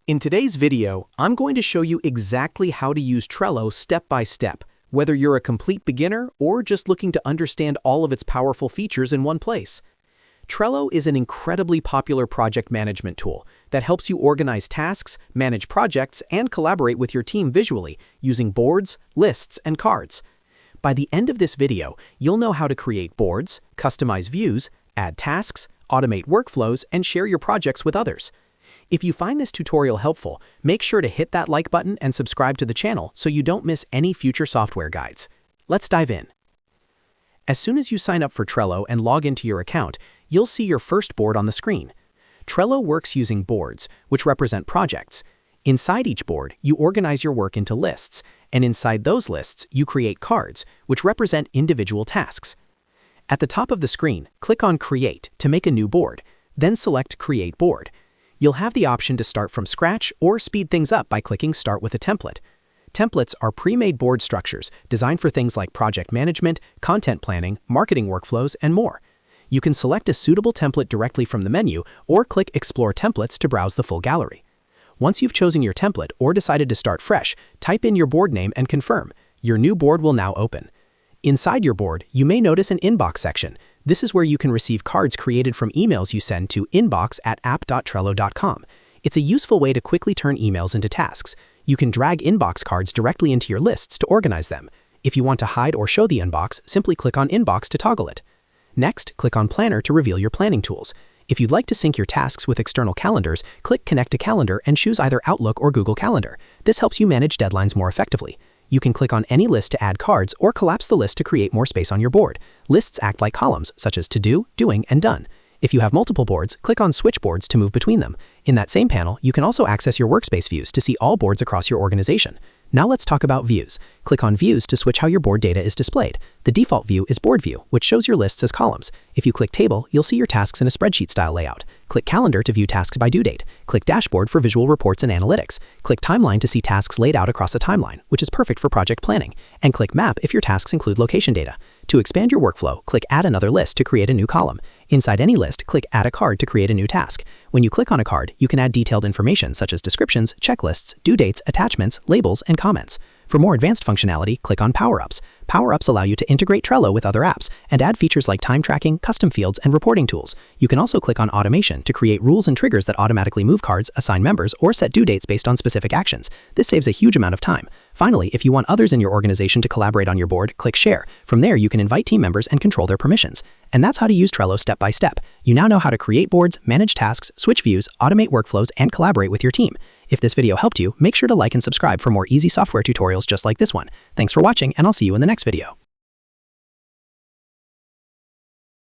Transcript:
In today's video, I'm going to show you exactly how to use Trello step by step, whether you're a complete beginner or just looking to understand all of its powerful features in one place. Trello is an incredibly popular project management tool that helps you organize tasks, manage projects, and collaborate with your team visually using boards, lists, and cards. By the end of this video, you'll know how to create boards, customize views, add tasks, automate workflows, and share your projects with others. If you find this tutorial helpful, make sure to hit that like button and subscribe to the channel so you don't miss any future software guides. Let's dive in. As soon as you sign up for Trello and log into your account, you'll see your first board on the screen. Trello works using boards, which represent projects. Inside each board, you organize your work into lists, and inside those lists, you create cards, which represent individual tasks. At the top of the screen, click on Create to make a new board, then select Create Board. You'll have the option to start from scratch or speed things up by clicking Start with a template. Templates are pre-made board structures designed for things like project management, content planning, marketing workflows, and more. You can select a suitable template directly from the menu or click Explore Templates to browse the full gallery. Once you've chosen your template or decided to start fresh, type in your board name and confirm. Your new board will now open. Inside your board, you may notice an inbox section. This is where you can receive cards created from emails you send to inbox@app.trello.com. It's a useful way to quickly turn emails into tasks. You can drag inbox cards directly into your lists to organize them. If you want to hide or show the inbox, simply click on Inbox to toggle it. Next, click on Planner to reveal your planning tools. If you'd like to sync your tasks with external calendars, click Connect to Calendar and choose either Outlook or Google Calendar. This helps you manage deadlines more effectively. You can click on any list to add cards or collapse the list to create more space on your board. Lists act like columns, such as To Do, Doing, and Done. If you have multiple boards, click on Switch Boards to move between them. In that same panel, you can also access your workspace views to see all boards across your organization. Now let's talk about views. Click on Views to switch how your board data is displayed. The default view is Board View, which shows your lists as columns. If you click Table, you'll see your tasks in a spreadsheet-style layout. Click Calendar to view tasks by due date. Click Dashboard for visual reports and analytics. Click Timeline to see tasks laid out across a timeline, which is perfect for project planning. And click Map if your tasks include location data. To expand your workflow, click Add another list to create a new column. Inside any list, click Add a card to create a new task. When you click on a card, you can add detailed information such as descriptions, checklists, due dates, attachments, labels, and comments. For more advanced functionality, click on Power-Ups. Power-Ups allow you to integrate Trello with other apps and add features like time tracking, custom fields, and reporting tools. You can also click on Automation to create rules and triggers that automatically move cards, assign members, or set due dates based on specific actions. This saves a huge amount of time. Finally, if you want others in your organization to collaborate on your board, click Share. From there, you can invite team members and control their permissions. And that's how to use Trello step by step. You now know how to create boards, manage tasks, switch views, automate workflows, and collaborate with your team. If this video helped you, make sure to like and subscribe for more easy software tutorials just like this one. Thanks for watching, and I'll see you in the next video.